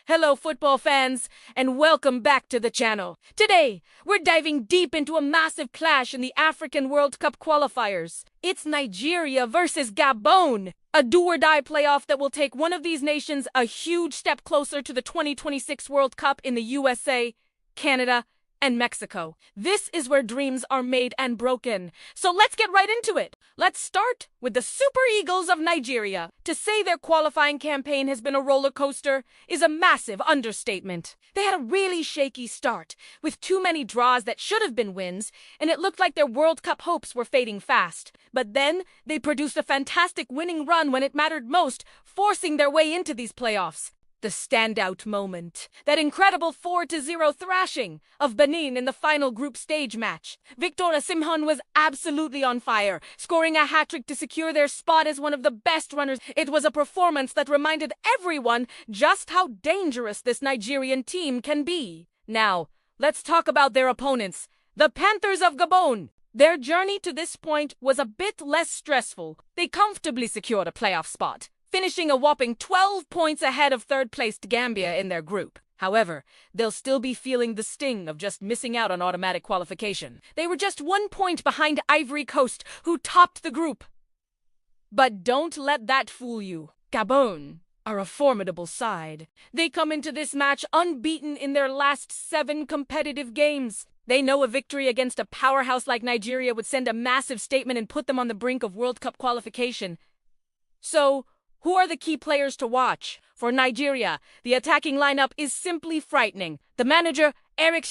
Hello football fans, and welcome back to the channel. Today, we're diving deep into a massive clash in the African World Cup Qualifiers. It's Nigeria versus Gabon, a do-or-die playoff that will take one of these nations a huge step closer to the 2026 World Cup in the USA, Canada, and Mexico. This is where dreams are made and broken. So let's get right into it. Let's start with the Super Eagles of Nigeria. To say their qualifying campaign has been a roller coaster is a massive understatement. They had a really shaky start, with too many draws that should have been wins, and it looked like their World Cup hopes were fading fast. But then, they produced a fantastic winning run when it mattered most, forcing their way into these playoffs. The standout moment, that incredible 4-0 thrashing of Benin in the final group stage match. Victor Osimhen was absolutely on fire, scoring a hat-trick to secure their spot as one of the best runners. It was a performance that reminded everyone just how dangerous this Nigerian team can be. Now, let's talk about their opponents, the Panthers of Gabon. Their journey to this point was a bit less stressful. They comfortably secured a playoff spot, finishing a whopping 12 points ahead of third-placed Gambia in their group. However, they'll still be feeling the sting of just missing out on automatic qualification. They were just 1 point behind Ivory Coast, who topped the group. But don't let that fool you. Gabon are a formidable side. They come into this match unbeaten in their last 7 competitive games. They know a victory against a powerhouse like Nigeria would send a massive statement and put them on the brink of World Cup qualification. So, who are the key players to watch? For Nigeria, the attacking lineup is simply frightening. The manager, Eric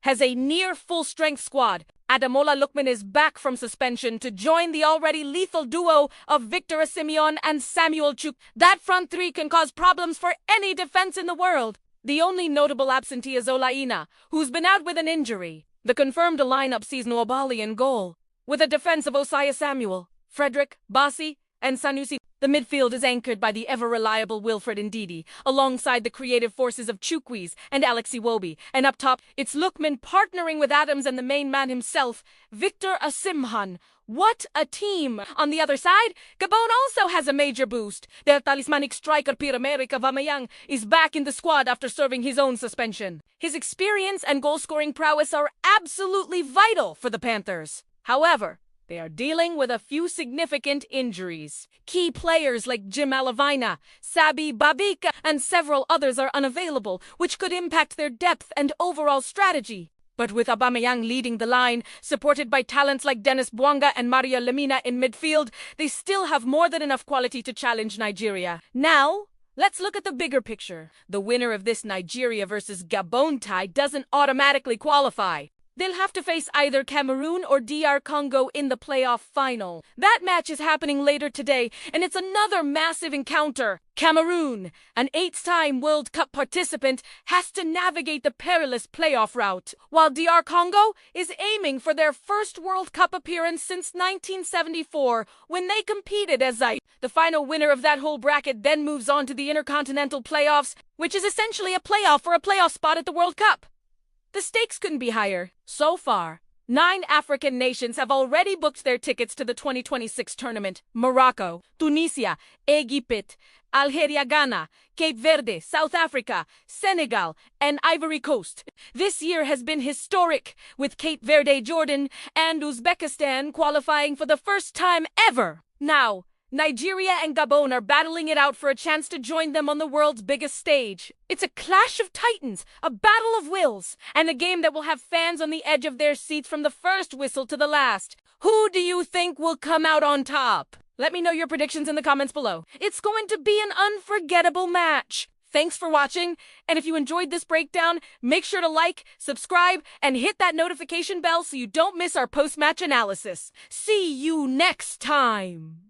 has a near full-strength squad. Ademola Lookman is back from suspension to join the already lethal duo of Victor Osimhen and Samuel Chuk. That front three can cause problems for any defense in the world. The only notable absentee is Olaina, who's been out with an injury. The confirmed lineup sees Nwabali in goal, with a defense of Osaya Samuel, Frederick, Basi, and Sanusi. The midfield is anchored by the ever-reliable Wilfred Ndidi, alongside the creative forces of Chukwueze and Alex Iwobi. And up top, it's Lookman partnering with Adams and the main man himself, Victor Osimhen. What a team! On the other side, Gabon also has a major boost. Their talismanic striker Pierre-Emerick Aubameyang is back in the squad after serving his own suspension. His experience and goal-scoring prowess are absolutely vital for the Panthers. However, they are dealing with a few significant injuries. Key players like Jim Alavina, Sabi Babika, and several others are unavailable, which could impact their depth and overall strategy. But with Aubameyang leading the line, supported by talents like Dennis Bwanga and Mario Lemina in midfield, they still have more than enough quality to challenge Nigeria. Now, let's look at the bigger picture. The winner of this Nigeria versus Gabon tie doesn't automatically qualify. They'll have to face either Cameroon or DR Congo in the playoff final. That match is happening later today, and it's another massive encounter. Cameroon, an 8-time World Cup participant, has to navigate the perilous playoff route, while DR Congo is aiming for their first World Cup appearance since 1974, when they competed as the final winner of that whole bracket then moves on to the Intercontinental Playoffs, which is essentially a playoff for a playoff spot at the World Cup. The stakes couldn't be higher. So far, 9 African nations have already booked their tickets to the 2026 tournament. Morocco, Tunisia, Egypt, Algeria, Ghana, Cape Verde, South Africa, Senegal, and Ivory Coast. This year has been historic, with Cape Verde, Jordan, and Uzbekistan qualifying for the first time ever. Now, Nigeria and Gabon are battling it out for a chance to join them on the world's biggest stage. It's a clash of titans, a battle of wills, and a game that will have fans on the edge of their seats from the first whistle to the last. Who do you think will come out on top? Let me know your predictions in the comments below. It's going to be an unforgettable match. Thanks for watching, and if you enjoyed this breakdown, make sure to like, subscribe, and hit that notification bell so you don't miss our post-match analysis. See you next time!